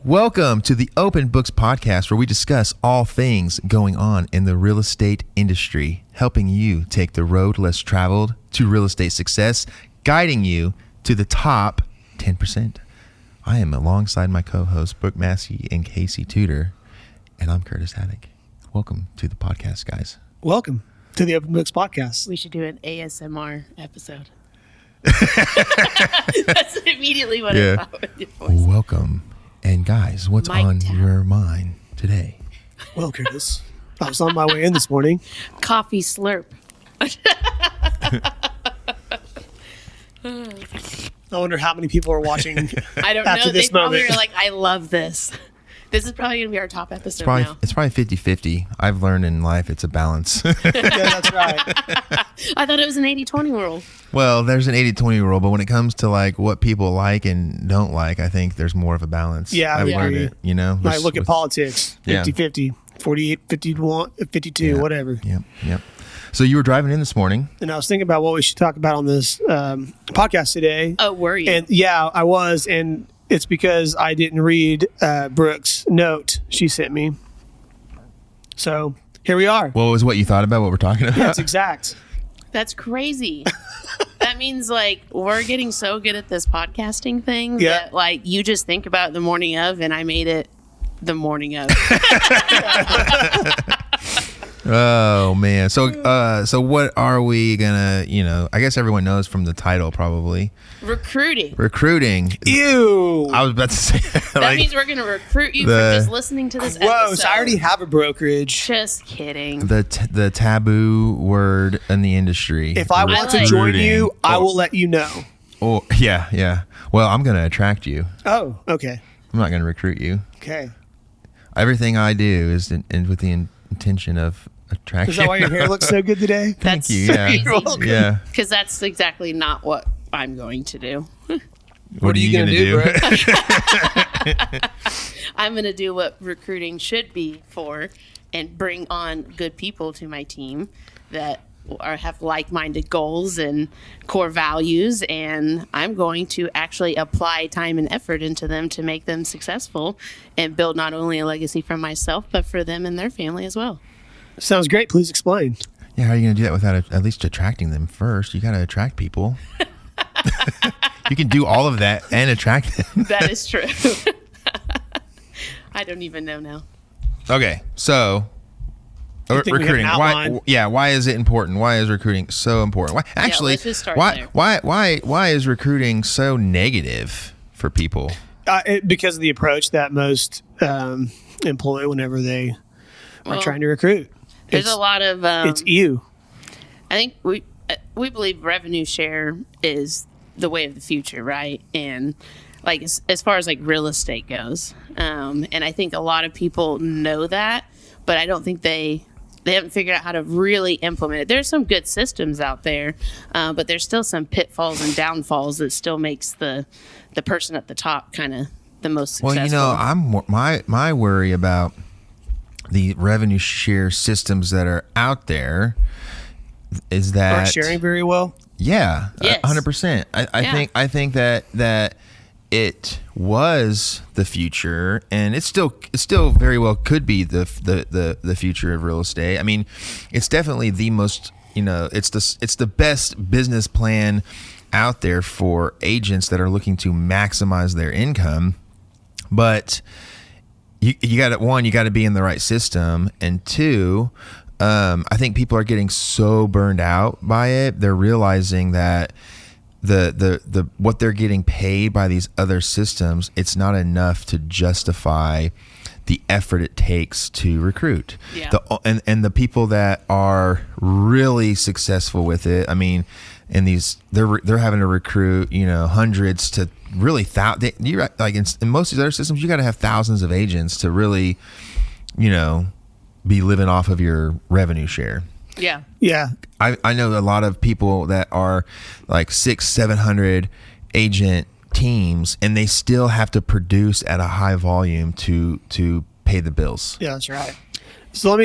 Welcome to the Open Books Podcast, where we discuss all things going on in the real estate industry, helping you take the road less traveled to real estate success, guiding you to the top 10%. I am alongside my co-hosts, Brooke Massey and Casey Tudor, and I'm Curtis Haddock. Welcome to the podcast, guys. Welcome to the Open Books Podcast. We should do an ASMR episode. That's immediately what I thought with your voice. Welcome. And guys, what's on your mind today? Well, Curtis, I was on my way in this morning. Coffee slurp. I wonder how many people are watching. I don't after know. This they probably moment. are like, I love this. This is probably going to be our top episode now. It's probably 50-50. I've learned in life it's a balance. Yeah, that's right. I thought it was an 80-20 rule. Well, there's an 80-20 rule, but when it comes to like what people like and don't like, I think there's more of a balance. Yeah, I've I learned agree. it, you know? I look at politics, 50-50, 48, 51, 52, whatever. Yep. So you were driving in this morning. And I was thinking about what we should talk about on this podcast today. Oh, were you? And yeah, I was. And it's because I didn't read Brooke's note she sent me. So here we are. What was what you thought about what we're talking about? That's exact. That's crazy. That means like we're getting so good at this podcasting thing that like you just think about it the morning of, and I made it the morning of. Oh man. So what are we gonna, I guess everyone knows from the title probably. Recruiting. Ew. I was about to say that means we're gonna recruit you for just listening to this episode. Whoa, so I already have a brokerage. Just kidding. the taboo word in the industry. If I want to join you, I will let you know. Oh, yeah. Well, I'm gonna attract you. Oh, okay. I'm not gonna recruit you. Okay. Everything I do is with the intention of attraction. Is that why your hair looks so good today? Thank you. Yeah. You're welcome. Yeah. Because that's exactly not what I'm going to do. What are you gonna do? bro? I'm going to do what recruiting should be for and bring on good people to my team that have like-minded goals and core values, and I'm going to actually apply time and effort into them to make them successful and build not only a legacy for myself, but for them and their family as well. Sounds great. Please explain. Yeah, how are you going to do that without at least attracting them first? You got to attract people. You can do all of that and attract them. That is true. I don't even know now. Okay, so think we have an recruiting. outline? Why is it important? Why is recruiting so important? Let's just start there. Why is recruiting so negative for people? Because of the approach that most employ whenever they are trying to recruit. There's a lot of... it's you. I think we believe revenue share is the way of the future, right? And like as far as like real estate goes, and I think a lot of people know that, but I don't think they haven't figured out how to really implement it. There's some good systems out there, but there's still some pitfalls and downfalls that still makes the person at the top kind of the most successful. Well, my worry about the revenue share systems that are out there is that Aren't sharing very well. Yeah, Yes. 100%. I think that it was the future, and it still very well could be the future of real estate. I mean, it's definitely the most, it's the best business plan out there for agents that are looking to maximize their income. But you got to be in the right system, and two, I think people are getting so burned out by it. They're realizing that the what they're getting paid by these other systems, it's not enough to justify the effort it takes to recruit. Yeah. And the people that are really successful with it, I mean, and they're having to recruit, hundreds to really thousands. Like in most of these other systems, you got to have thousands of agents to really, be living off of your revenue share. Yeah. Yeah. I know a lot of people that are like 600-700 agent teams, and they still have to produce at a high volume to pay the bills. Yeah, that's right. So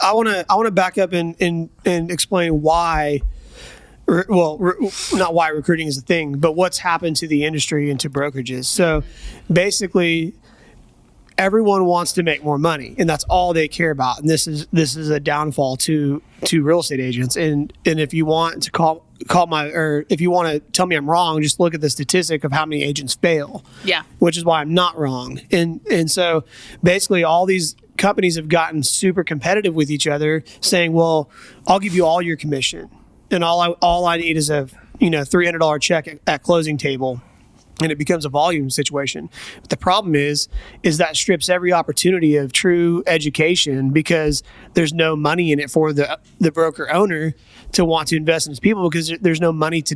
I want to back up and explain why. Not why recruiting is a thing, but what's happened to the industry and to brokerages. So basically, everyone wants to make more money, and that's all they care about. And this is a downfall to real estate agents. And if you want to if you want to tell me I'm wrong, just look at the statistic of how many agents fail. Yeah. Which is why I'm not wrong. And so basically all these companies have gotten super competitive with each other, saying, well, I'll give you all your commission, and all I need is a $300 check at closing table. And it becomes a volume situation. But the problem is that strips every opportunity of true education, because there's no money in it for the broker owner to want to invest in his people, because there's no money to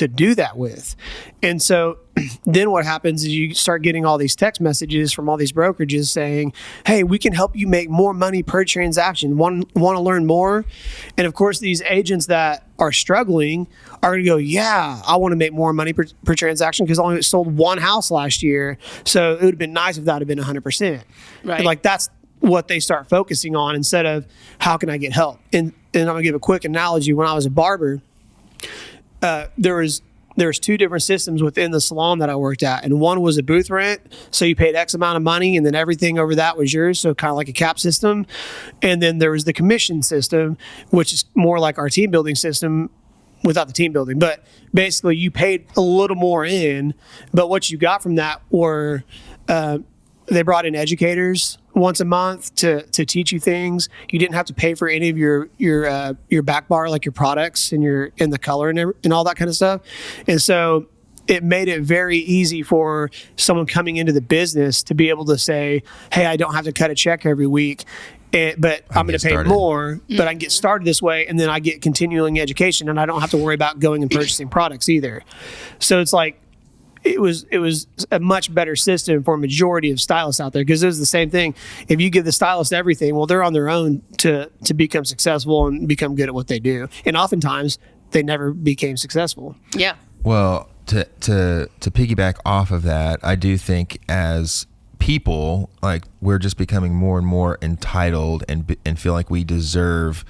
do that with. And so then what happens is you start getting all these text messages from all these brokerages saying, hey, we can help you make more money per transaction. Want to learn more? And of course, these agents that are struggling are going to go, yeah, I want to make more money per transaction, because I only sold one house last year. So it would have been nice if that had been 100%. Right. And like, that's what they start focusing on, instead of how can I get help? And I'm going to give a quick analogy. When I was a barber, there was two different systems within the salon that I worked at, and one was a booth rent, so you paid X amount of money, and then everything over that was yours, so kind of like a cap system. And then there was the commission system, which is more like our team building system without the team building. But basically, you paid a little more in, but what you got from that were they brought in educators once a month to teach you things. You didn't have to pay for any of your back bar, like your products and the color and all that kind of stuff. And so it made it very easy for someone coming into the business to be able to say, hey, I don't have to cut a check every week, but I'm going to pay more, but I can get started this way, and then I get continuing education, and I don't have to worry about going and purchasing products either. So it's like, it was a much better system for a majority of stylists out there, because it was the same thing. If you give the stylist everything, well, they're on their own to become successful and become good at what they do. And oftentimes they never became successful. Yeah. Well, to piggyback off of that, I do think as people, like, we're just becoming more and more entitled and feel like we deserve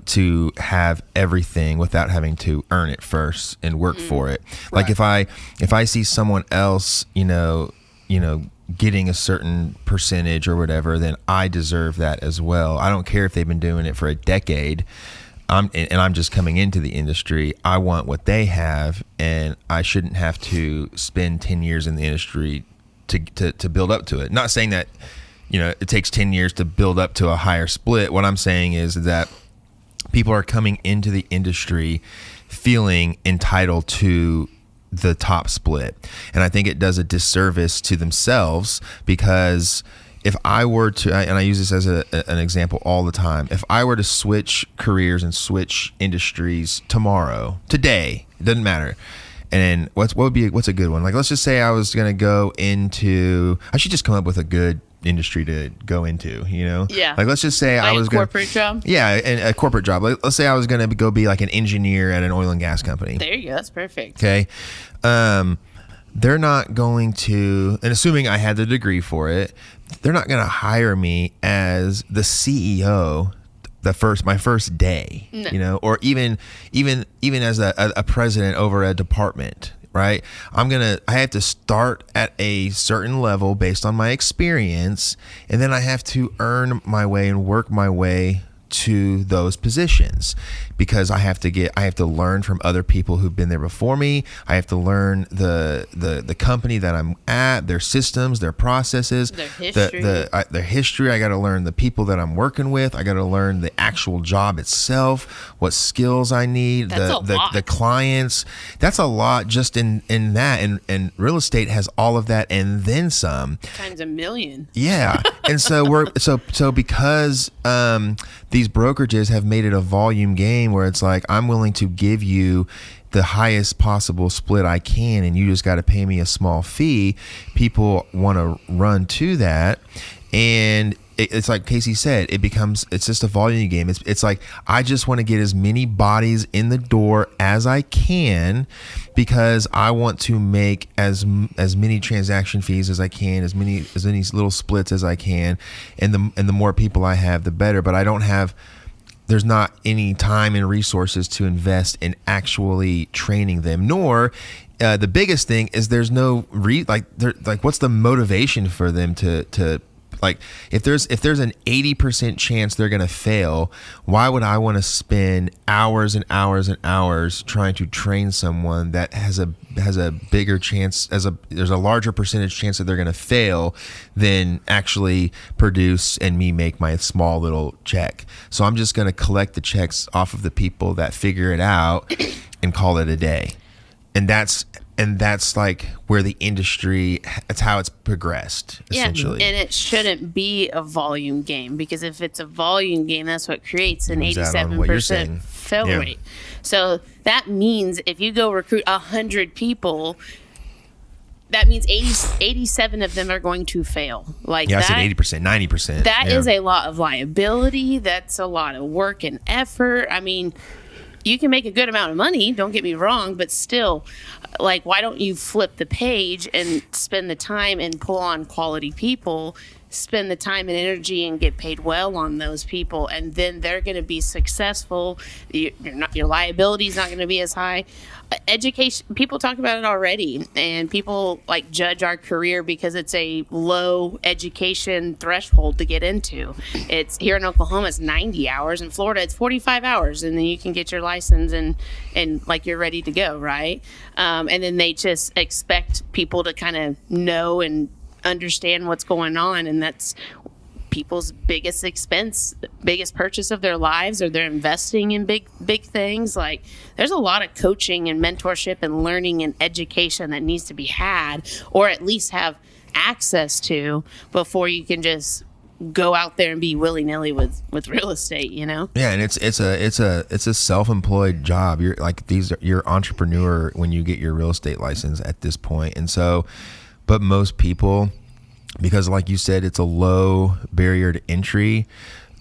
to have everything without having to earn it first and work for it. Like, if I see someone else, getting a certain percentage or whatever, then I deserve that as well. I don't care if they've been doing it for a decade. I'm just coming into the industry. I want what they have, and I shouldn't have to spend 10 years in the industry to build up to it. Not saying that, it takes 10 years to build up to a higher split. What I'm saying is that people are coming into the industry feeling entitled to the top split. And I think it does a disservice to themselves, because if I were to, and I use this as an example all the time, if I were to switch careers and switch industries today, it doesn't matter. And what's a good one? Like, let's just say I was going to go into, I should just come up with a good industry to go into, Yeah. Like, let's just say like I was going to corporate job. Yeah, a corporate job. Like, let's say I was going to go be like an engineer at an oil and gas company. There you go. That's perfect. Okay. They're not going to, and assuming I had the degree for it, they're not going to hire me as the CEO my first day, No. or even as a president over a department, right? I have to start at a certain level based on my experience, and then I have to earn my way and work my way to those positions, because I have to learn from other people who've been there before me. I have to learn the company that I'm at, their systems, their processes, their history. Their history. I got to learn the people that I'm working with. I got to learn the actual job itself, what skills I need, the clients. That's a lot just in that, and real estate has all of that and then some. Times a million. Yeah. And so because these brokerages have made it a volume game where it's like, I'm willing to give you the highest possible split I can, and you just got to pay me a small fee. People want to run to that, and it's like Casey said, it's just a volume game. It's like, I just want to get as many bodies in the door as I can, because I want to make as many transaction fees as I can, as many little splits as I can, and the more people I have, the better. But I don't have there's not any time and resources to invest in actually training them, nor the biggest thing is there's no what's the motivation for them to like, if there's an 80% chance they're going to fail, why would I want to spend hours and hours and hours trying to train someone that has a bigger chance, there's a larger percentage chance that they're going to fail than actually produce and me make my small little check. So I'm just going to collect the checks off of the people that figure it out and call it a day. And that's like where the industry, that's how it's progressed, essentially. Yeah, and it shouldn't be a volume game, because if it's a volume game, that's what creates an 87% fail rate. So that means if you go recruit 100 people, that means 87 of them are going to fail. Like I said 80%, 90%. That is a lot of liability. That's a lot of work and effort. I mean, you can make a good amount of money, don't get me wrong, but still, like, why don't you flip the page and spend the time and pull on quality people, spend the time and energy and get paid well on those people, and then they're going to be successful. Your liability is not going to be as high. Education, people talk about it already, and people like judge our career because it's a low education threshold to get into. It's here in Oklahoma, it's 90 hours. In Florida, it's 45 hours, and then you can get your license and like you're ready to go, right? And then they just expect people to kind of know and understand what's going on, and that's people's biggest expense, biggest purchase of their lives, or they're investing in big things. Like, there's a lot of coaching and mentorship and learning and education that needs to be had, or at least have access to, before you can just go out there and be willy-nilly with real estate, you know? Yeah, and it's a self-employed job. You're entrepreneur when you get your real estate license at this point. And so, but most people, because like you said, it's a low barrier to entry,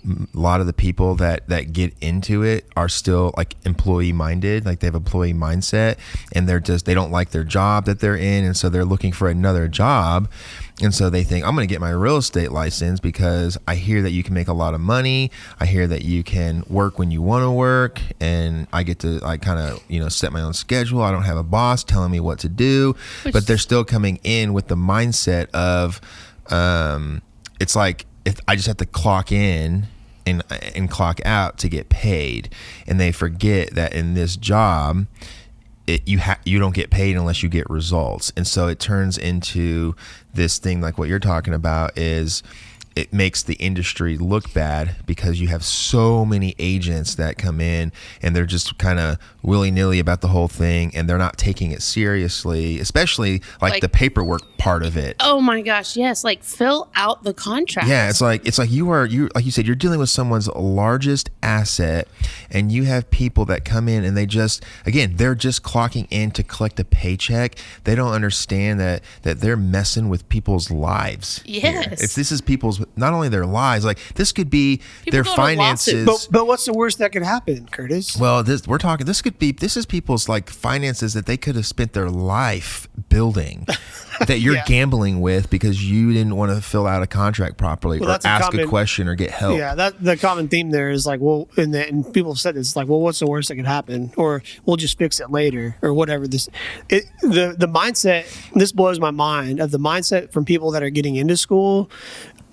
a lot of the people that get into it are still like employee minded, like they have employee mindset, and they don't like their job that they're in, and so they're looking for another job. And so they think, I'm going to get my real estate license because I hear that you can make a lot of money. I hear that you can work when you want to work, and I get to kind of, set my own schedule. I don't have a boss telling me what to do. But they're still coming in with the mindset of, it's like, if I just have to clock in and clock out to get paid. And they forget that in this job, you don't get paid unless you get results. And so it turns into this thing like what you're talking about, is it makes the industry look bad because you have so many agents that come in and they're just kind of willy-nilly about the whole thing, and they're not taking it seriously, especially like the paperwork part of it. Oh my gosh, yes, like fill out the contract. Yeah, it's like you like you said, you're dealing with someone's largest asset, and you have people that come in and they're just clocking in to collect a paycheck. They don't understand that they're messing with people's lives. Yes. This is people's, not only their lives, like this could be their finances. But what's the worst that could happen, Curtis? Well, this is people's like finances that they could have spent their life building that you're gambling with because you didn't want to fill out a contract properly, or ask a question or get help. Yeah, the common theme there is like, well, and people have said this, like, well, what's the worst that could happen? Or we'll just fix it later, or whatever. The mindset, this blows my mind, of the mindset from people that are getting into school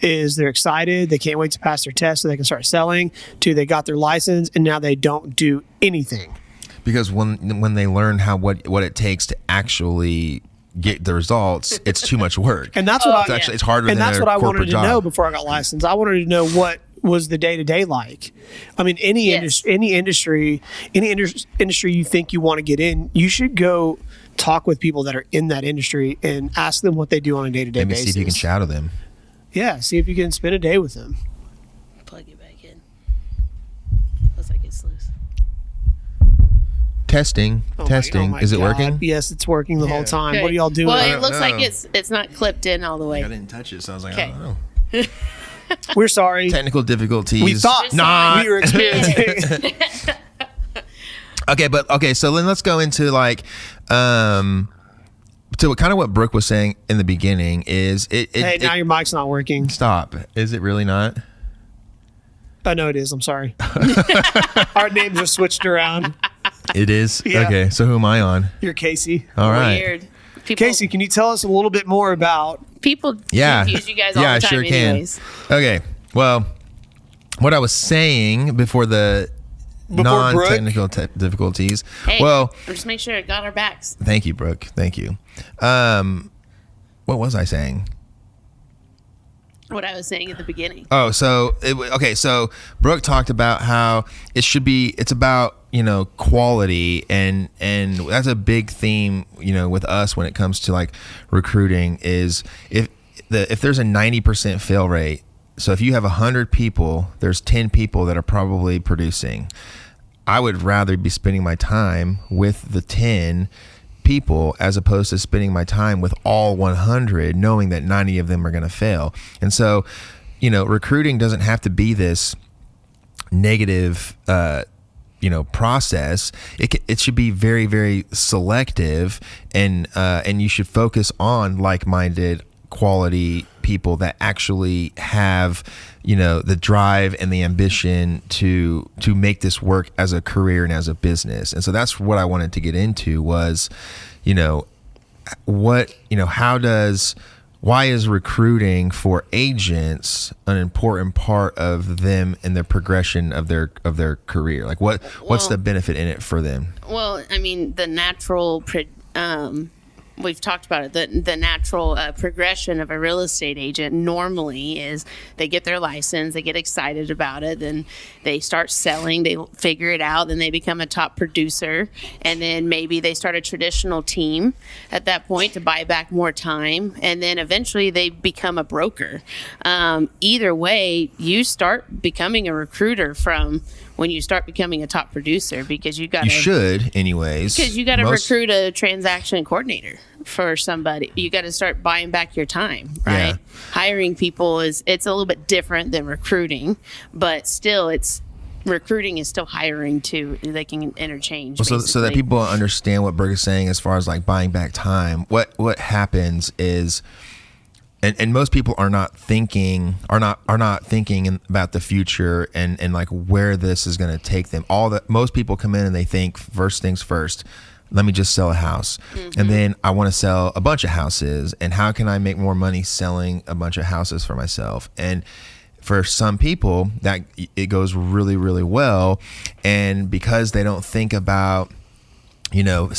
is they're excited, they can't wait to pass their test so they can start selling, to they got their license and now they don't do anything. Because when they learn what it takes to actually get the results, it's too much work. And that's what it's harder than a corporate job. And that's what I wanted to know before I got licensed. I wanted to know what was the day-to-day like. I mean, any industry you think you want to get in, you should go talk with people that are in that industry and ask them what they do on a day-to-day basis. Maybe see if you can shadow them. Yeah, see if you can spend a day with them. Plug it back in. Looks like it's loose. Testing. Is it working? Yes, it's working the whole time. Okay. What are y'all doing? Well, it looks like it's not clipped in all the way. I didn't touch it, so I was like, I don't know. We're sorry. Technical difficulties. We thought we were experiencing. Okay, so then let's go into so kind of what Brooke was saying in the beginning is now your mic's not working. Stop. Is it really not? I know it is. I'm sorry. Our names are switched around. It is? Yeah. Okay, so who am I on? You're Casey. All right. Weird. People, Casey, can you tell us a little bit more about? people Yeah. confuse you guys all Yeah, the I time sure can. anyways. Okay, well, what I was saying before the Brooke? non-technical difficulties. Hey, Well, just make sure it got our backs. thank you, Brooke. Thank you. What was I saying? What I was saying at the beginning. Oh, so so Brooke talked about how it's about, quality, and that's a big theme, with us when it comes to like recruiting, is if there's a 90% fail rate. So if you have 100 people, there's 10 people that are probably producing. I would rather be spending my time with the 10 people as opposed to spending my time with all 100, knowing that 90 of them are going to fail. And so, recruiting doesn't have to be this negative, process. It should be very, very selective, and you should focus on like-minded, quality people that actually have, the drive and the ambition to make this work as a career and as a business. And so that's what I wanted to get into was, why is recruiting for agents an important part of them and the progression of their career? Like what's the benefit in it for them? Well, I mean, the natural, we've talked about it, the natural progression of a real estate agent normally is they get their license, they get excited about it, then they start selling, they figure it out, then they become a top producer, and then maybe they start a traditional team at that point to buy back more time, and then eventually they become a broker. Either way, you start becoming a recruiter from when you start becoming a top producer, because you should anyways, because you got to recruit a transaction coordinator for somebody. You got to start buying back your time, right? Yeah. Hiring people it's a little bit different than recruiting, but still recruiting is still hiring too. They can interchange. Well, so that people understand what Berg is saying as far as like buying back time. What happens is, and most people are not thinking about the future and like where this is going to take them. Most people come in and they think first things first. Let me just sell a house. Mm-hmm. And then I want to sell a bunch of houses. And how can I make more money selling a bunch of houses for myself? And for some people, that it goes really, really well. And because they don't think about,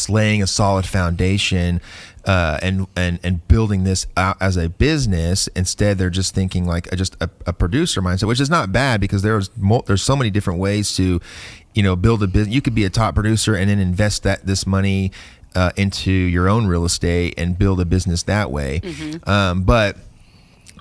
laying a solid foundation and building this out as a business, instead they're just thinking like just a producer mindset, which is not bad, because there's so many different ways to build a business. You could be a top producer and then invest this money into your own real estate and build a business that way. Mm-hmm. But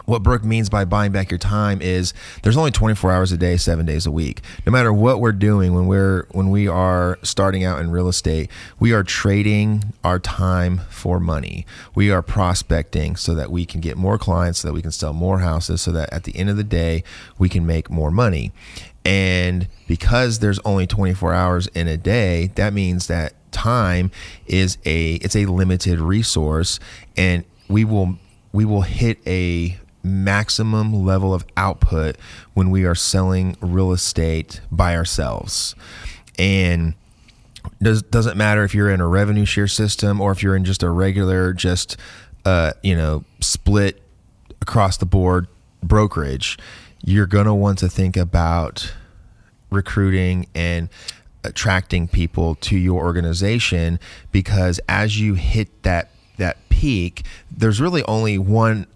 what Brooke means by buying back your time is there's only 24 hours a day, 7 days a week. No matter what we're doing, when we are starting out in real estate, we are trading our time for money. We are prospecting so that we can get more clients, so that we can sell more houses, so that at the end of the day, we can make more money. And because there's only 24 hours in a day, that means that time is a limited resource, and we will hit a maximum level of output when we are selling real estate by ourselves. And doesn't matter if you're in a revenue share system or if you're in just a regular, split across the board brokerage, you're going to want to think about recruiting and attracting people to your organization, because as you hit that peak, there's only one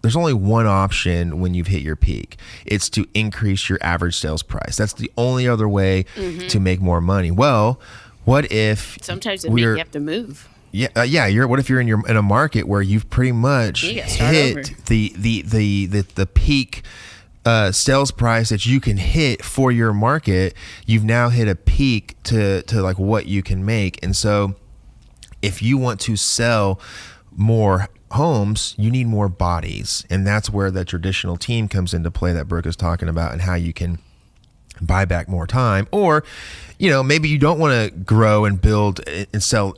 option when you've hit your peak. It's to increase your average sales price. That's the only other way to make more money. Well, what if sometimes you have to move? What if you're in a market where you've pretty much hit the peak sales price that you can hit for your market? You've now hit a peak to like what you can make. And so if you want to sell more homes, you need more bodies. And that's where the traditional team comes into play that Brooke is talking about, and how you can buy back more time. Or, maybe you don't want to grow and build and sell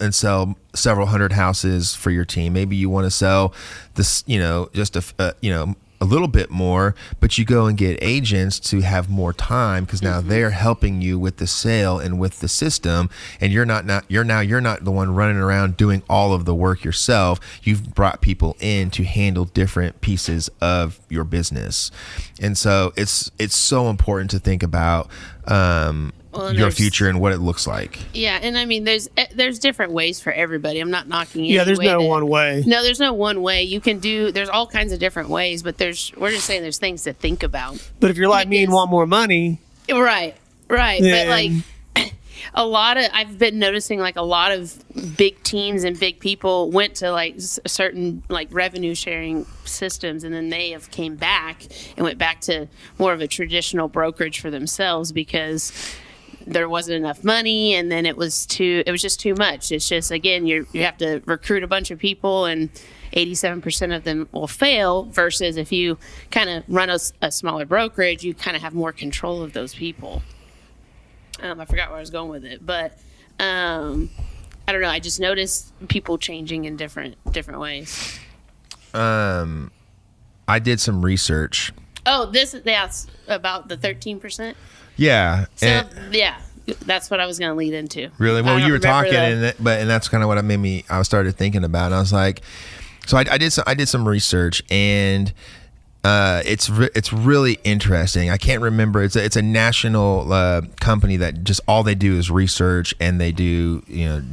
several hundred houses for your team. Maybe you want to sell this, just a little bit more, but you go and get agents to have more time because now they're helping you with the sale and with the system, and you're not the one running around doing all of the work yourself. You've brought people in to handle different pieces of your business, and so it's so important to think about your future and what it looks like. Yeah, and I mean, there's different ways for everybody. I'm not knocking it. Yeah, there's no one way. No, there's no one way. You can do. There's all kinds of different ways, but we're just saying there's things to think about. But if you're like me and want more money, right. But like I've been noticing like a lot of big teams and big people went to like certain like revenue sharing systems, and then they have came back and went back to more of a traditional brokerage for themselves because there wasn't enough money, and then it was just too much. It's just, again, you have to recruit a bunch of people, and 87% of them will fail, versus if you kind of run a smaller brokerage, you kind of have more control of those people. I forgot where I was going with it, but I don't know. I just noticed people changing in different ways. I did some research. Oh, that's about the 13%. Yeah. So yeah, that's what I was going to lead into. Really? Well, you were talking, and that's kind of what I started thinking about. And I was like, so I did some research, and it's really interesting. I can't remember. It's a national company that just all they do is research, and they do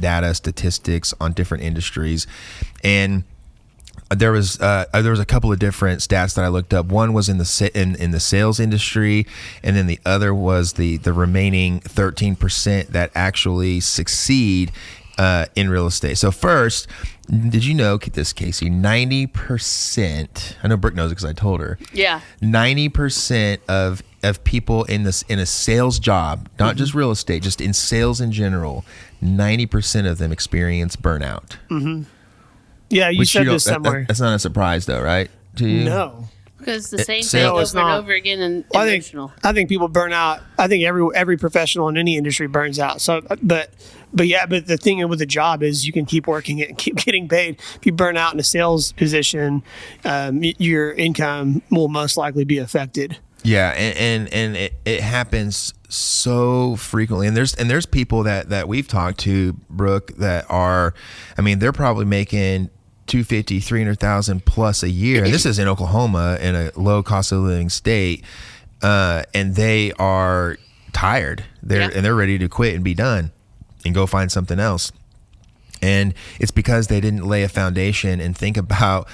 data statistics on different industries, and there was a couple of different stats that I looked up. One was in the sales industry, and then the other was the remaining 13% that actually succeed in real estate. So first, did you know, get this, Casey, 90%, I know Brooke knows it because I told her. Yeah. 90% of people in a sales job, not just real estate, just in sales in general, 90% of them experience burnout. Mm-hmm. Yeah, you said this somewhere. That's not a surprise, though, right? To you? No. Because the same thing over and over again and emotional. I think people burn out. I think every professional in any industry burns out. So, but the thing with the job is you can keep working it and keep getting paid. If you burn out in a sales position, your income will most likely be affected. Yeah, and it happens so frequently, and there's people that we've talked to, Brooke, that are, I mean, they're probably making $250,000-$300,000 plus a year, and this is in Oklahoma, in a low cost of living state, and they are tired. They're ready to quit and be done, and go find something else. And it's because they didn't lay a foundation and think about,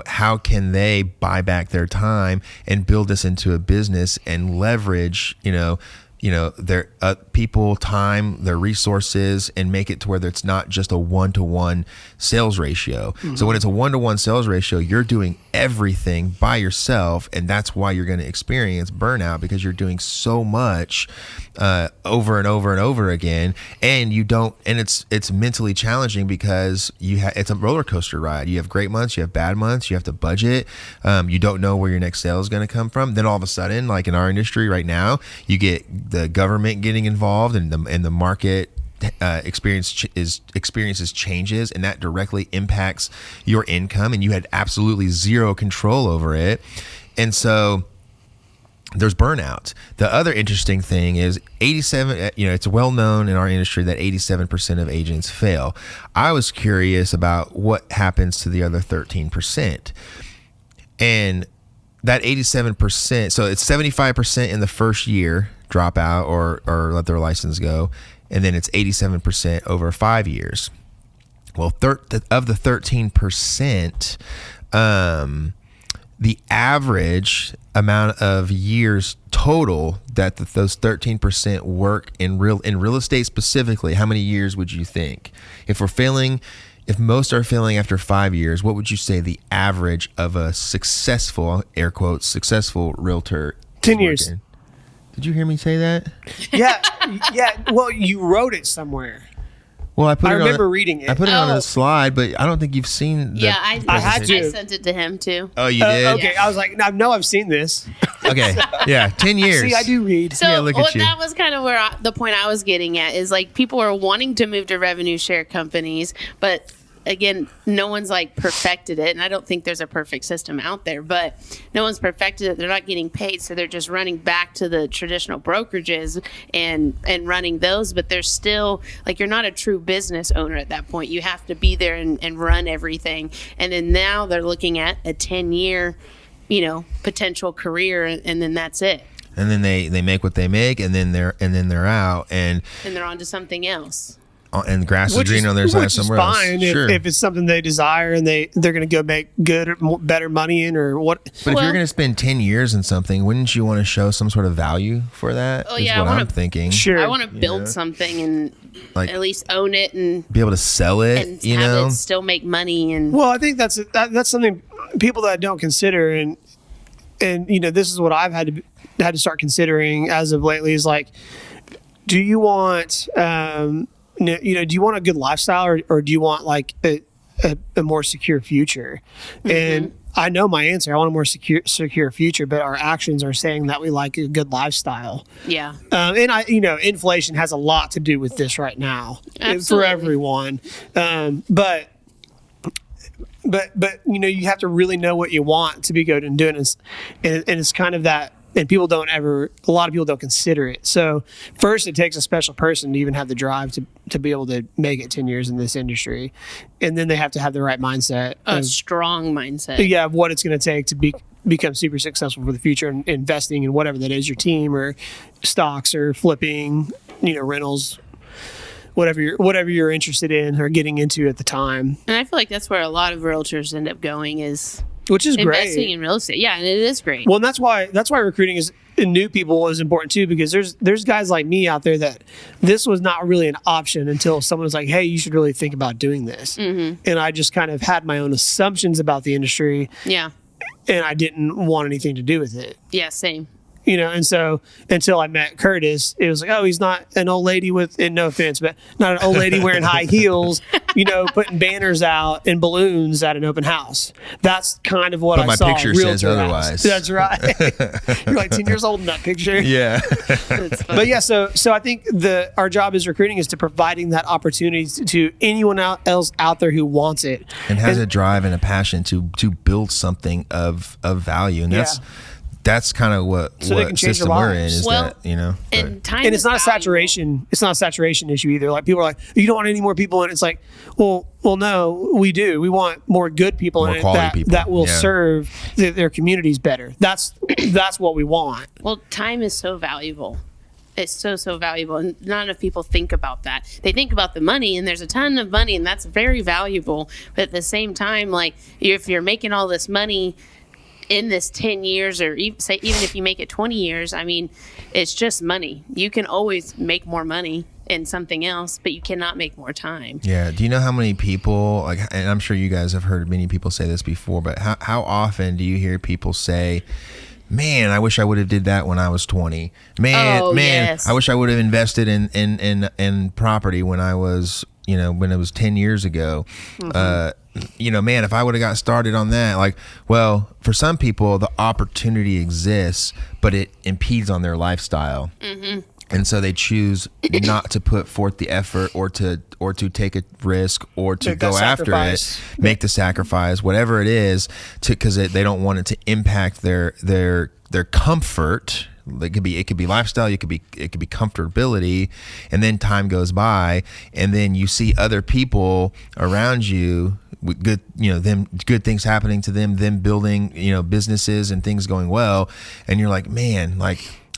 how can they buy back their time and build this into a business and leverage, their people, time, their resources, and make it to where it's not just a 1-to-1 sales ratio. Mm-hmm. So when it's a 1-to-1 sales ratio, you're doing everything by yourself, and that's why you're going to experience burnout, because you're doing so much over and over and over again, and it's mentally challenging because it's a roller coaster ride. You have great months, you have bad months, you have to budget. You don't know where your next sale is going to come from. Then all of a sudden, like in our industry right now, you get the government getting involved, and the market experiences changes, and that directly impacts your income, and you had absolutely zero control over it. And so there's burnout. The other interesting thing is 87, it's well known in our industry that 87% of agents fail. I was curious about what happens to the other 13%. And that 87%, so it's 75% in the first year drop out or let their license go, and then it's 87% over 5 years. Well, of the 13%, the average amount of years total that those 13% work in real estate specifically, how many years would you think? If most are failing after 5 years, what would you say the average of a successful, air quotes, successful realtor? 10 years. Working? Did you hear me say that? Yeah. Well, you wrote it somewhere. Well, I remember reading it. I put it on a slide, but I don't think you've seen. I sent it to him too. Oh, you did? Okay, I was like, I know I've seen this. Okay, yeah, 10 years. See, I do read. So yeah, look at you. That was kind of where the point I was getting at is, like, people are wanting to move to revenue share companies, but again, no one's like perfected it, and I don't think there's a perfect system out there, but no one's perfected it. They're not getting paid, so they're just running back to the traditional brokerages and running those, but they're still like, you're not a true business owner at that point. You have to be there and run everything. And then now they're looking at a 10-year, potential career, and then that's it. And then they make what they make, and then they're out, and they're on to something else. And the grass is green on their side somewhere else. Fine sure. if it's something they desire and they're going to go make good or better money in, or what. But if you're going to spend 10 years in something, wouldn't you want to show some sort of value for that? Oh, is yeah, what I'm thinking. Sure. I want to build something and like, at least own it and be able to sell it, and have it still make money. And well, I think that's something people that don't consider, and this is what I've had to start considering as of lately, is like, do you want do you want a good lifestyle, or do you want like a more secure future? Mm-hmm. And I know my answer. I want a more secure future, but our actions are saying that we like a good lifestyle. Yeah. And inflation has a lot to do with this right now. Absolutely. For everyone. But you have to really know what you want to be good and doing it. And it's kind of that. And a lot of people don't consider it. So first, it takes a special person to even have the drive to be able to make it 10 years in this industry. And then they have to have the right mindset. A strong mindset. Yeah, of what it's going to take to become super successful for the future, and investing in whatever that is, your team or stocks or flipping, rentals, whatever you're interested in or getting into at the time. And I feel like that's where a lot of realtors end up going, is which is investing great in real estate. Yeah, and it is great. Well, and that's why recruiting in new people is important too, because there's guys like me out there that this was not really an option until someone was like, hey, you should really think about doing this. Mm-hmm. And I just kind of had my own assumptions about the industry. Yeah. And I didn't want anything to do with it. Yeah, same. And so until I met Curtis, it was like, oh, he's not an old lady and no offense, but not an old lady wearing high heels, putting banners out and balloons at an open house. That's kind of what I saw. But my picture says otherwise. That's right. You're like 10 years old in that picture. Yeah. But yeah, so I think our job as recruiting is to providing that opportunity to anyone else out there who wants it. And has a drive and a passion to build something of value. And that's kind of what system we're in, is that, and time and it's not a saturation. It's not a saturation issue either. Like, people are like, you don't want any more people, and it's like, well, no, we do. We want more good people in it that will serve their communities better. That's what we want. Well, time is so valuable. It's so valuable, and not enough people think about that. They think about the money, and there's a ton of money, and that's very valuable. But at the same time, like, if you're making all this money in this 10 years, or even if you make it 20 years, I mean, it's just money. You can always make more money in something else, but you cannot make more time. Yeah. Do you know how many people, and I'm sure you guys have heard many people say this before, but how often do you hear people say, man, I wish I would have did that when I was 20. Yes. I wish I would have invested in property when I was, when it was 10 years ago. Mm-hmm. Man, if I would have got started on that, well, for some people, the opportunity exists, but it impedes on their lifestyle. Mm-hmm. And so they choose not to put forth the effort or to take a risk or to go after it, make the sacrifice, whatever it is, because they don't want it to impact their comfort. It could be lifestyle, it could be comfortability, and then time goes by, and then you see other people around you with good things happening to them building, businesses and things going well, and you're like, man,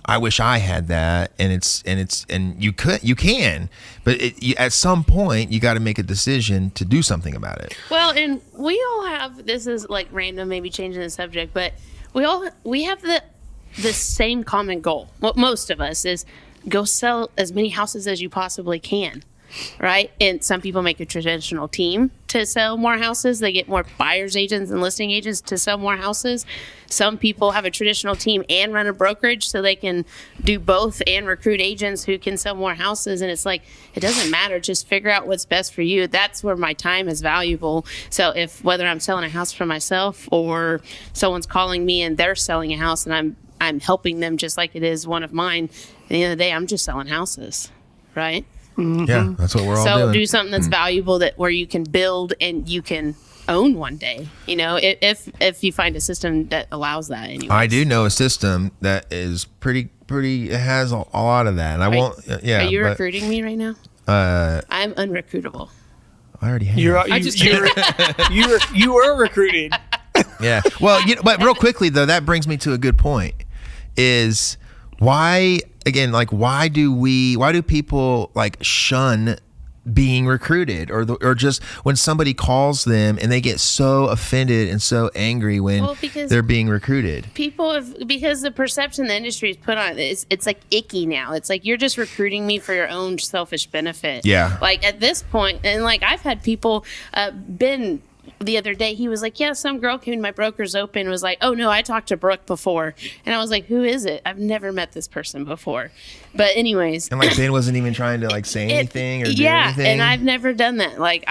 I wish I had that, and you can, but at some point you got to make a decision to do something about it. Well, and we all have, this is like random, maybe changing the subject, but we have the same common goal. What most of us is, go sell as many houses as you possibly can. Right? And some people make a traditional team to sell more houses. They get more buyer's agents and listing agents to sell more houses. Some people have a traditional team and run a brokerage, so they can do both and recruit agents who can sell more houses. And it's like, it doesn't matter. Just figure out what's best for you. That's where my time is valuable. So whether I'm selling a house for myself or someone's calling me and they're selling a house and I'm helping them just like it is one of mine, at the end of the day, I'm just selling houses. Right? Yeah, that's what we're all So doing. do something that's valuable where you can build and you can own one day, if you find a system that allows that. Anyways. I do know a system that is pretty, it has a lot of that. And I won't, yeah. Are you recruiting me right now? I'm unrecruitable. I already have. You were recruited. Yeah. Well, but real quickly though, that brings me to a good point. Is why do people like shun being recruited, or just when somebody calls them and they get so offended and so angry when they're being recruited? Because the perception the industry is put on it, it's like icky now. It's like you're just recruiting me for your own selfish benefit. Yeah. Like at this point, and like I've had people the other day, he was like, yeah, some girl came to my broker's open and was like, oh no, I talked to Brooke before. And I was like, who is it? I've never met this person before. But anyways. And like Ben wasn't even trying to like say anything or do anything. And I've never done that. Like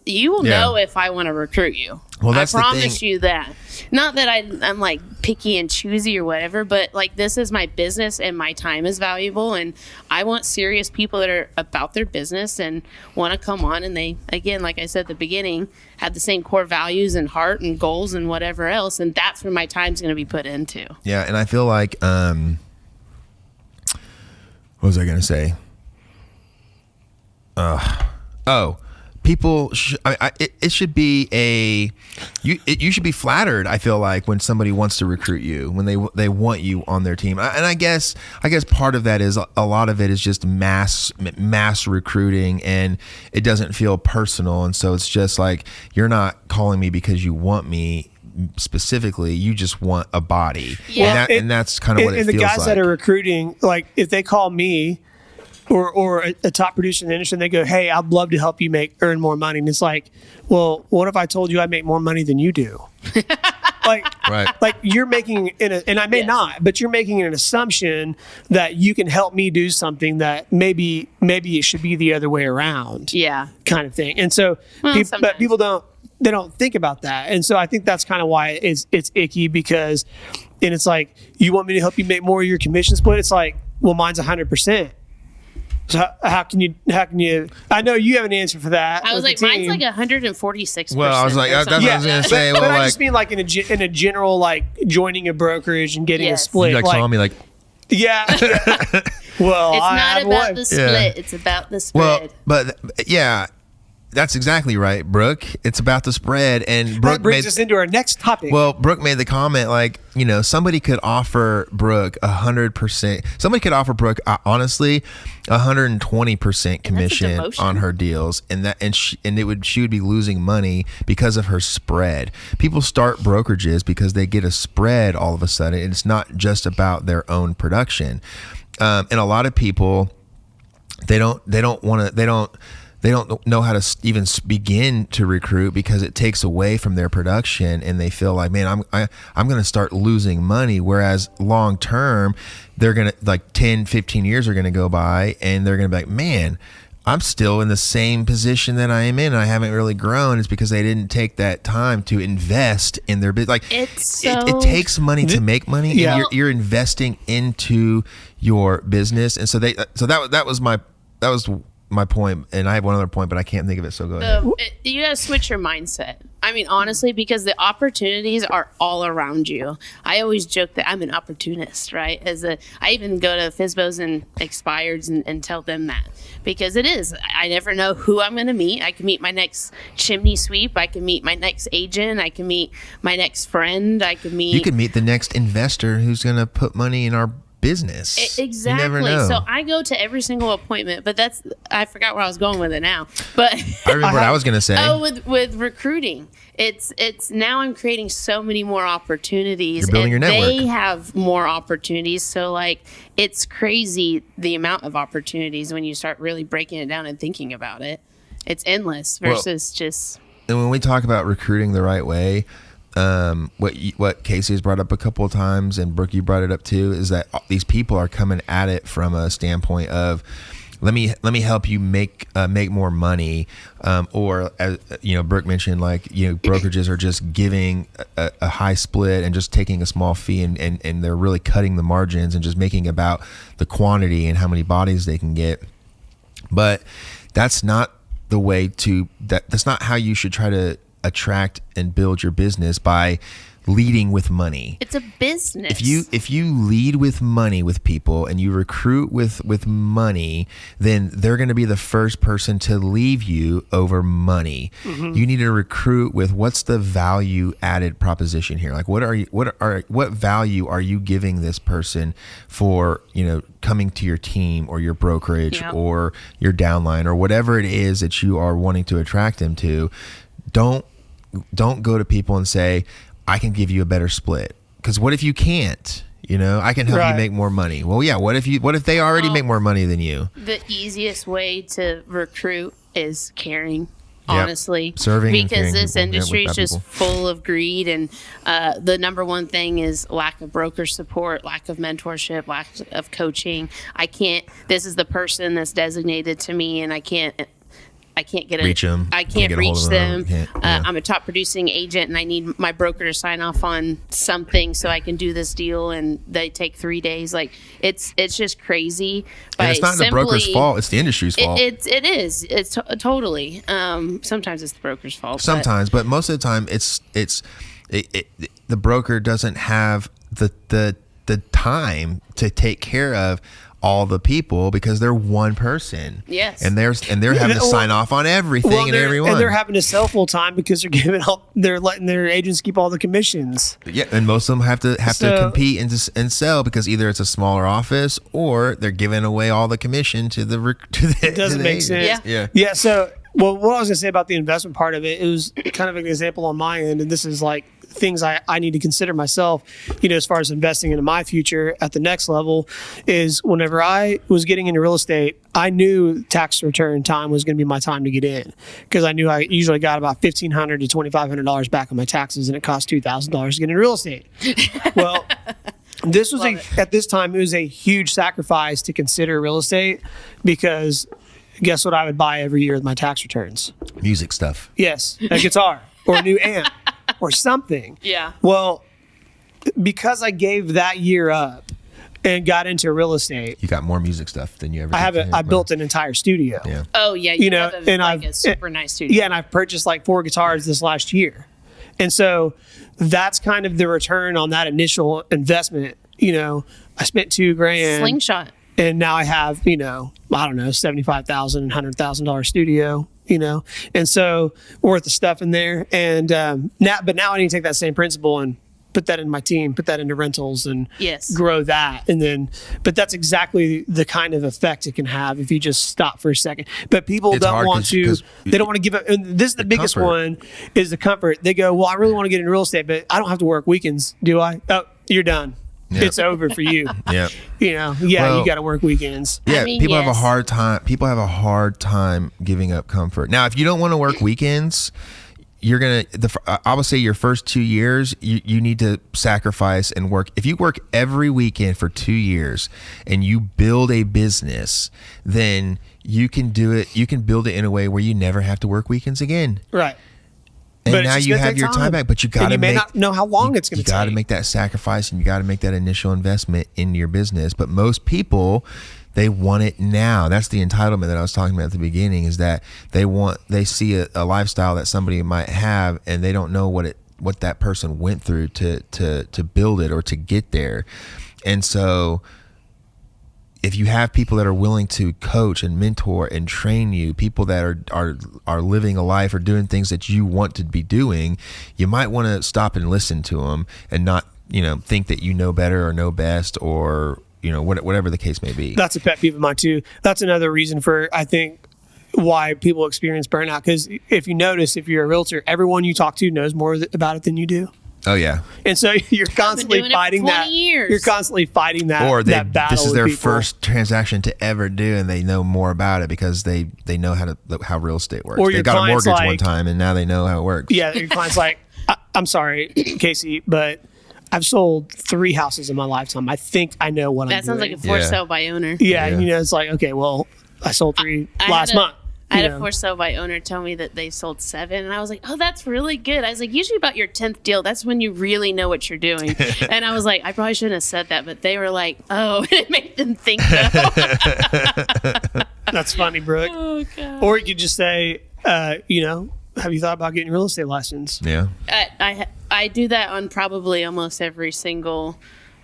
you will know if I want to recruit you. Well, that's I promise you that. Not that I'm like picky and choosy or whatever, but like this is my business and my time is valuable, and I want serious people that are about their business and want to come on, and they, again, like I said at the beginning, have the same core values and heart and goals and whatever else, and that's where my time's going to be put into. Yeah, and I feel like what was I going to say? People, it should be you should be flattered. I feel like when somebody wants to recruit you, when they want you on their team, and I guess part of that is a lot of it is just mass recruiting, and it doesn't feel personal, and so it's just like you're not calling me because you want me specifically, you just want a body. Yeah. And that's kind of what it feels like. And the guys that are recruiting, like if they call me or a top producer in the industry and they go, hey, I'd love to help you earn more money. And it's like, well, what if I told you I make more money than you do? Like you're making and I may not, but you're making an assumption that you can help me do something that maybe it should be the other way around. Yeah. Kind of thing. And so but people don't think about that. And so I think that's kind of why it's icky, because and it's like, you want me to help you make more of your commission split? It's like, well, mine's 100%. So how can you? I know you have an answer for that. I was like, mine's like 146%. Well, I was like, that's what I was going to say. But I just mean like in a general, like joining a brokerage and getting a split. You saw me like, yeah. Well, it's not about the split. Yeah. It's about the spread. Well, but yeah. That's exactly right, Brooke. It's about the spread, and Brooke that brings us into our next topic. Well, Brooke made the comment like, somebody could offer Brooke 100%. Somebody could offer Brooke honestly 120% commission on her deals, and she would be losing money because of her spread. People start brokerages because they get a spread all of a sudden, and it's not just about their own production. And a lot of people, they don't know how to even begin to recruit because it takes away from their production, and they feel like, man, I'm going to start losing money. Whereas long term, they're going to, like 10, 15 years are going to go by, and they're going to be like, man, I'm still in the same position that I am in, and I haven't really grown. It's because they didn't take that time to invest in their business. Like it takes money to make money, and you're investing into your business. And so that was my point, and I have one other point, but I can't think of it, so go ahead. You gotta switch your mindset. I mean, honestly, because the opportunities are all around you. I always joke that I'm an opportunist, right? I even go to FSBOs and expireds and tell them that, because it is. I never know who I'm going to meet. I can meet my next chimney sweep. I can meet my next agent. I can meet my next friend. You could meet the next investor who's going to put money in our business. Exactly. You never know. So I go to every single appointment, but I forgot where I was going with it now. But I remember what I was going to say. With recruiting, it's now I'm creating so many more opportunities. You're building your network. They have more opportunities. So like, it's crazy the amount of opportunities when you start really breaking it down and thinking about it. It's endless versus just. And when we talk about recruiting the right way, what Casey has brought up a couple of times, and Brooke, you brought it up too, is that these people are coming at it from a standpoint of, let me help you make more money, or as Brooke mentioned, like brokerages are just giving a high split and just taking a small fee, and they're really cutting the margins and just making about the quantity and how many bodies they can get. But that's not the way to, that's not how you should try to attract and build your business, by leading with money. It's a business. If you lead with money with people and you recruit with money, then they're going to be the first person to leave you over money. You need to recruit with what's the value added proposition here? Like what value are you giving this person for, coming to your team or your brokerage or your downline or whatever it is that you are wanting to attract them to. Don't go to people and say, I can give you a better split. Because what if you can't? I can help you make more money. Well, yeah. What if they already make more money than you? The easiest way to recruit is caring. Honestly, serving, because this industry is just full of greed, and the number one thing is lack of broker support, lack of mentorship, lack of coaching. This is the person that's designated to me, and I can't get reach them. I can't reach them. I'm a top producing agent, and I need my broker to sign off on something so I can do this deal. And they take 3 days. Like it's just crazy. And it's not the broker's fault; it's the industry's fault. It is. It's totally. Sometimes it's the broker's fault. Sometimes, but most of the time, the broker doesn't have the time to take care of all the people because they're one person. Yes. And they're having to sign off on everything and everyone. And they're having to sell full time because they're letting their agents keep all the commissions. Yeah, and most of them have to compete and sell because either it's a smaller office or they're giving away all the commission to the It doesn't make sense. Yeah. So, what I was going to say about the investment part of it, it was kind of an example on my end, and this is like things I need to consider myself, as far as investing into my future at the next level, is whenever I was getting into real estate, I knew tax return time was going to be my time to get in, because I knew I usually got about $1,500 to $2,500 back on my taxes, and it cost $2,000 to get into real estate. Well, this was at this time, it was a huge sacrifice to consider real estate, because guess what I would buy every year with my tax returns? Music stuff. Yes, a guitar or a new amp or something. Yeah. Well, because I gave that year up and got into real estate, you got more music stuff than you ever did. I built an entire studio. Yeah. Oh yeah, you have a super nice studio. Yeah, and I've purchased like 4 guitars this last year. And so that's kind of the return on that initial investment. I spent $2,000. Slingshot. And now I have, $75,000, $100,000 studio, and so worth of stuff in there. And now I need to take that same principle and put that in my team, put that into rentals, and grow that. And then, but that's exactly the kind of effect it can have if you just stop for a second. But people they don't want to give up. And this is the biggest comfort. one is the comfort. They go, well, I really want to get into real estate, but I don't have to work weekends, do I? Oh, you're done. Yep. It's over for you. Yeah. You got to work weekends. Yeah, people have a hard time. People have a hard time giving up comfort. Now, if you don't want to work weekends, you're gonna. I would say your first 2 years, you need to sacrifice and work. If you work every weekend for 2 years and you build a business, then you can do it. You can build it in a way where you never have to work weekends again. Right. And but now you have your time back, but you got to may not know how long it's going to take. You got to make that sacrifice, and you got to make that initial investment in your business. But most people, they want it now. That's the entitlement that I was talking about at the beginning. Is that they see a lifestyle that somebody might have, and they don't know what that person went through to build it or to get there. And so, if you have people that are willing to coach and mentor and train you, people that are living a life or doing things that you want to be doing, you might want to stop and listen to them and not, think that you know better or know best or, whatever the case may be. That's a pet peeve of mine too. That's another reason for, I think, why people experience burnout. Because if you notice, if you're a realtor, everyone you talk to knows more about it than you do. Oh yeah. And so you're constantly fighting that. You're constantly fighting that. Or that battle. This is their people. first transaction to ever do, and they know more about it because they know how real estate works. Or they got a mortgage one time, and now they know how it works. Yeah, your client's like, I'm sorry, Casey, but I've sold 3 houses in my lifetime. I think I know what I'm doing. That sounds like a forced sale by owner. Yeah, and it's like, okay, well, I sold 3 last month. I had a for sale by owner tell me that they sold 7, and I was like, oh, that's really good. I was like, usually about your 10th deal, that's when you really know what you're doing. And I was like, I probably shouldn't have said that, but they were like, oh, it made them think though. That's funny, Brooke. Oh, God. Or you could just say, have you thought about getting a real estate license? Yeah. I do that on probably almost every single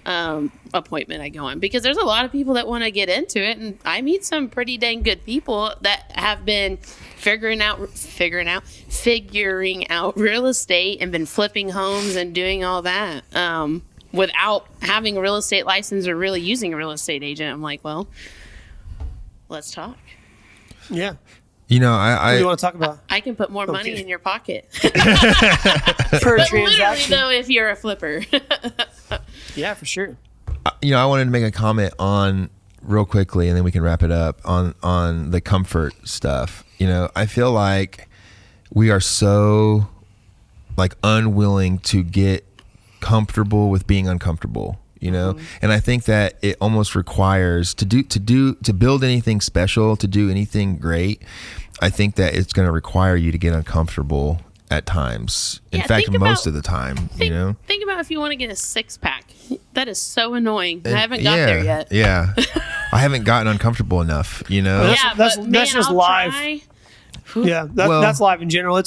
appointment I go on, because there's a lot of people that want to get into it, and I meet some pretty dang good people that have been figuring out real estate and been flipping homes and doing all that without having a real estate license or really using a real estate agent. I'm like, well, let's talk. Yeah. What do you want to talk about? I can put more money in your pocket. Per But transaction. literally, though, if you're a flipper. Yeah, for sure. I wanted to make a comment on real quickly, and then we can wrap it up on the comfort stuff. I feel like we are so unwilling to get comfortable with being uncomfortable. And I think that it almost requires to build anything special, to do anything great. I think that it's going to require you to get uncomfortable at times. In fact, most of the time, Think about if you want to get a 6-pack. That is so annoying. I haven't got there yet. Yeah. I haven't gotten uncomfortable enough, That's just I'll live. try. Yeah, that's live in general.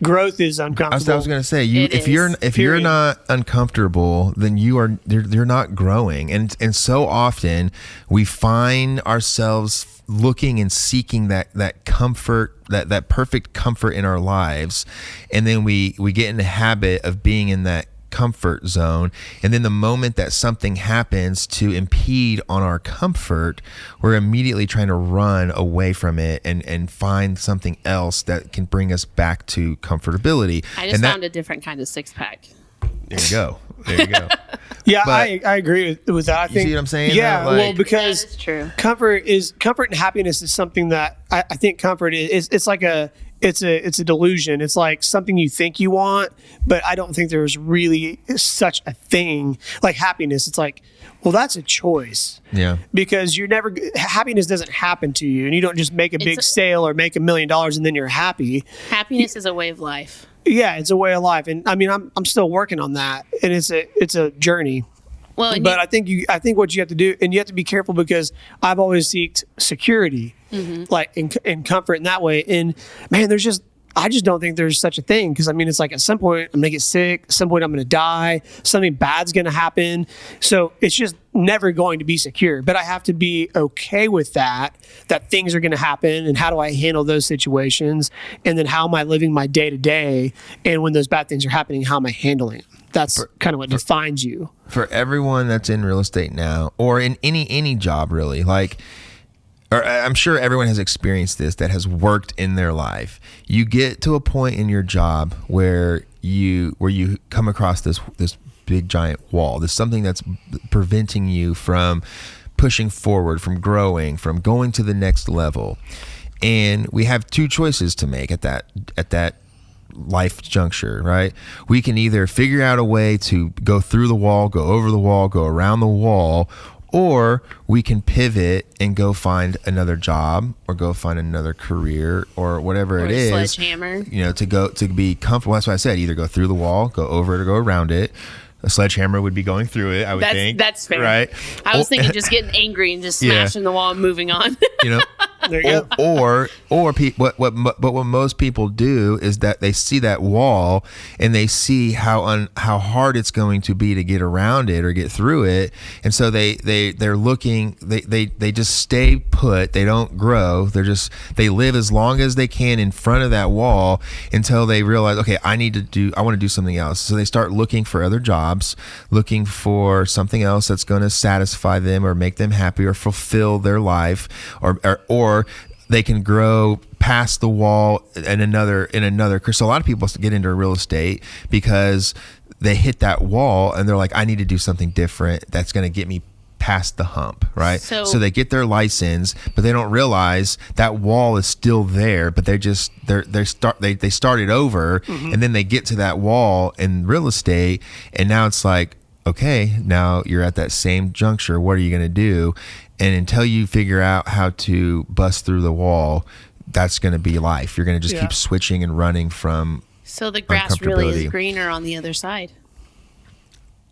Growth is uncomfortable. I was going to say, if you're not uncomfortable, then you're not growing, and so often we find ourselves looking and seeking that comfort, that perfect comfort in our lives, and then we get in the habit of being in that comfort zone, and then the moment that something happens to impede on our comfort, we're immediately trying to run away from it and find something else that can bring us back to comfortability. I just found a different kind of 6-pack. There you go. Yeah, But- I agree with that. I think, see what I'm saying, Yeah, though? well, because That is true. comfort and happiness is something that I think comfort is. It's like it's a delusion. It's like something you think you want, but I don't think there's really such a thing like happiness. It's like, well, that's a choice. Yeah. Because happiness doesn't happen to you, and you don't just make a big sale or make $1 million and then you're happy. Happiness is a way of life. Yeah, it's a way of life, and I mean, I'm still working on that, and it's a journey. Well, But I think what you have to do, and you have to be careful, because I've always seeked security, like and comfort in that way. And man, I just don't think there's such a thing, because I mean, it's like at some point I'm gonna get sick, at some point I'm gonna die, something bad's gonna happen. So it's just never going to be secure. But I have to be okay with that things are gonna happen, and how do I handle those situations, and then how am I living my day to day, and when those bad things are happening, how am I handling it? That's kind of what defines you. For everyone that's in real estate now, or in any job really, or I'm sure everyone has experienced this that has worked in their life. You get to a point in your job where you come across this big giant wall. There's something that's preventing you from pushing forward, from growing, from going to the next level. And we have two choices to make at that life juncture, right? We can either figure out a way to go through the wall, go over the wall, go around the wall, or we can pivot and go find another job or go find another career or whatever it is. Sledgehammer. To be comfortable. That's why I said either go through the wall, go over it, or go around it. A sledgehammer would be going through it, I would think. That's fair. Right? I was thinking just getting angry and just smashing the wall and moving on. There you go. What most people do is that they see that wall and they see how hard it's going to be to get around it or get through it, and so they're looking. They just stay put. They don't grow. They live as long as they can in front of that wall until they realize, okay, I want to do something else. So they start looking for other jobs, looking for something else that's going to satisfy them or make them happy or fulfill their life, or they can grow past the wall in another. So a lot of people get into real estate because they hit that wall and they're like, I need to do something different that's going to get me past the hump, right? So they get their license, but they don't realize that wall is still there, but they started over, and then they get to that wall in real estate, and now it's like, okay, now you're at that same juncture. What are you going to do? And until you figure out how to bust through the wall, that's going to be life. You're going to just keep switching and running from So the grass really is greener on the other side.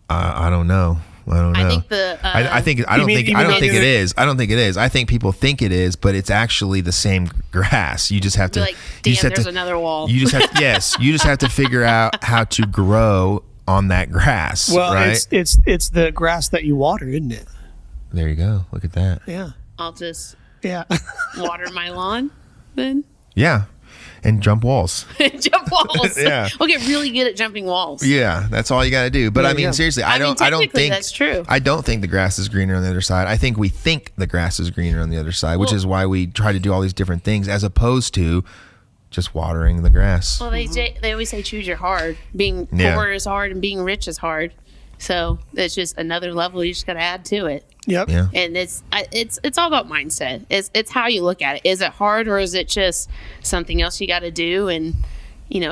I don't know. I don't know. I think I don't think it is. I don't think it is. I think people think it is, but it's actually the same grass. You just have to. Like, damn, there's another wall. You just have yes. You just have to figure out how to grow on that grass. Well, right? it's the grass that you water, isn't it? There you go. Look at that. Yeah. I'll just Yeah. water my lawn then. Yeah, and jump walls. Jump walls. Yeah. We'll get really good at jumping walls. Yeah, that's all you got to do. But I mean, seriously, I don't technically, think that's true. I don't think the grass is greener on the other side. I think we think the grass is greener on the other side, which is why we try to do all these different things as opposed to just watering the grass. Well, they always say choose your hard. Being poor is hard and being rich is hard. So it's just another level you just got to add to it. Yep. Yeah. And it's all about mindset. It's how you look at it. Is it hard or is it just something else you got to do and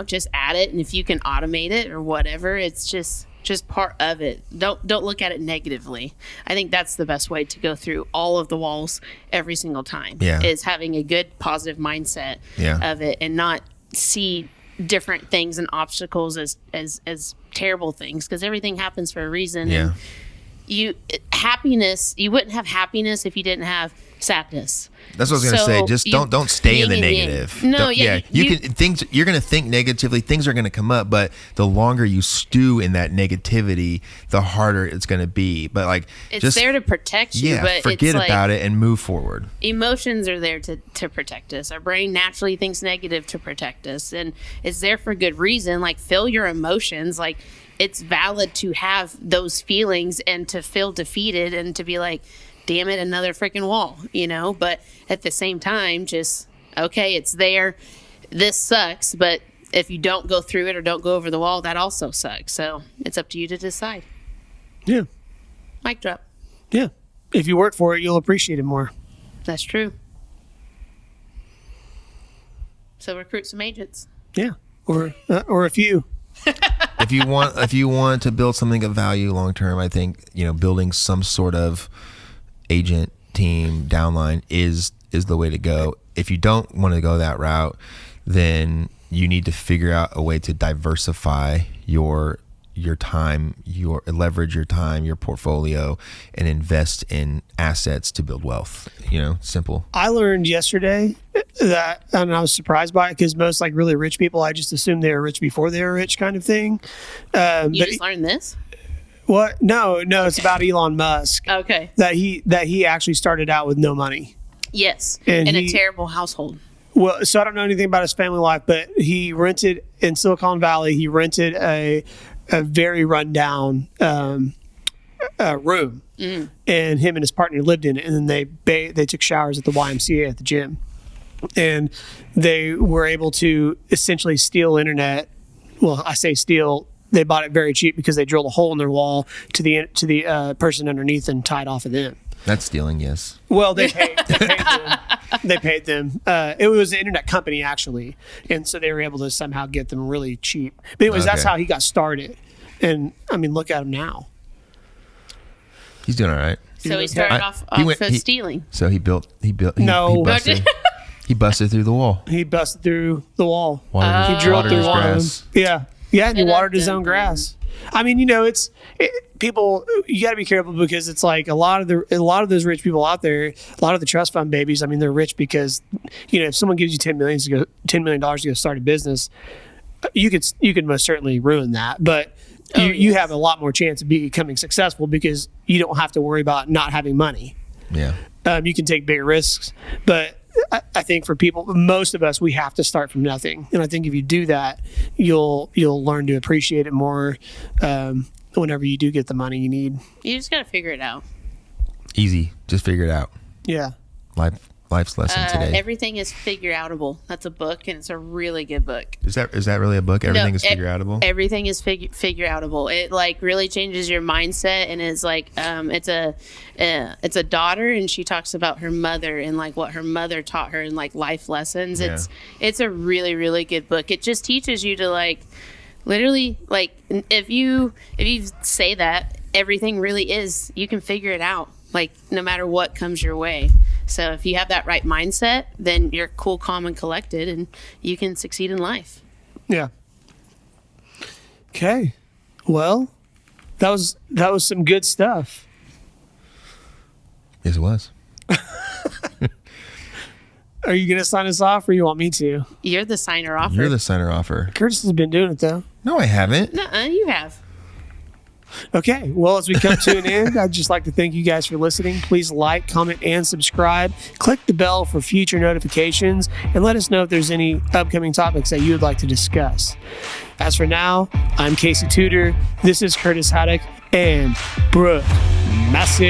just add it, and if you can automate it or whatever, it's just part of it. Don't look at it negatively. I think that's the best way to go through all of the walls every single time. Yeah. Is having a good positive mindset of it and not see different things and obstacles as terrible things, because everything happens for a reason. Yeah. And you wouldn't have happiness if you didn't have sadness. That's what I was gonna say. Just don't stay in the negative. No, you're gonna think negatively. Things are gonna come up, but the longer you stew in that negativity, the harder it's gonna be. But like, it's just there to protect you. Yeah, but forget it's about it and move forward. Emotions are there to protect us. Our brain naturally thinks negative to protect us, and it's there for good reason. Like, feel your emotions. Like, it's valid to have those feelings and to feel defeated and to be like, damn it, another freaking wall, but at the same time, just, okay, it's there. This sucks, but if you don't go through it or don't go over the wall, that also sucks. So it's up to you to decide. Yeah. Mic drop. Yeah. If you work for it, you'll appreciate it more. That's true. So recruit some agents. Yeah. Or a few. If you want to build something of value long term, I think building some sort of agent team downline is the way to go. If you don't want to go that route, then you need to figure out a way to diversify your time, leverage your time, your portfolio, and invest in assets to build wealth. Simple. I learned yesterday that, and I was surprised by it, because most like really rich people, I just assumed they were rich before they were rich, kind of thing. You just learned this? What? No, it's about Elon Musk. Okay. That he actually started out with no money. Yes. And in a terrible household. Well, so I don't know anything about his family life, but he rented in Silicon Valley. He rented a very rundown room, and him and his partner lived in it. And then they took showers at the YMCA at the gym, and they were able to essentially steal internet. Well, I say steal. They bought it very cheap because they drilled a hole in their wall to the person underneath and tied off of them. That's stealing, yes. Well, they paid them. They paid them. It was an internet company, actually, and so they were able to somehow get them really cheap. But anyways, that's how he got started. And I mean, look at him now. He's doing all right. So he started off stealing. So he busted through the wall. He busted through the wall. He drilled through grass. Yeah. Yeah, and he watered his own grass. I mean, people. You got to be careful, because it's like a lot of those rich people out there, a lot of the trust fund babies. I mean, they're rich because, if someone gives you $10 million to go start a business, you could most certainly ruin that. But you have a lot more chance of becoming successful because you don't have to worry about not having money. Yeah. You can take bigger risks, but I think for people, most of us, we have to start from nothing. And I think if you do that, you'll learn to appreciate it more whenever you do get the money you need. You just got to figure it out. Easy. Just figure it out. Yeah. Life's lesson today. Everything is figure outable. That's a book, and it's a really good book. Is that really a book? Everything is figure outable? Everything is figure outable. It like really changes your mindset, and is like it's a daughter, and she talks about her mother and like what her mother taught her and like life lessons. Yeah. It's a really, really good book. It just teaches you to like literally like if you say that, everything really is, you can figure it out, like no matter what comes your way. So if you have that right mindset, then you're cool, calm, and collected, and you can succeed in life. Yeah. Okay. Well, That was some good stuff. Yes, it was. Are you going to sign us off or you want me to? You're the signer offer. You're the signer offer. Curtis has been doing it though. No, I haven't. Nuh-uh, you have. Okay, well, as we come to an end, I'd just like to thank you guys for listening. Please like, comment, and subscribe. Click the bell for future notifications, and let us know if there's any upcoming topics that you would like to discuss. As for now, I'm Casey Tudor. This is Curtis Haddock and Brooke Massey.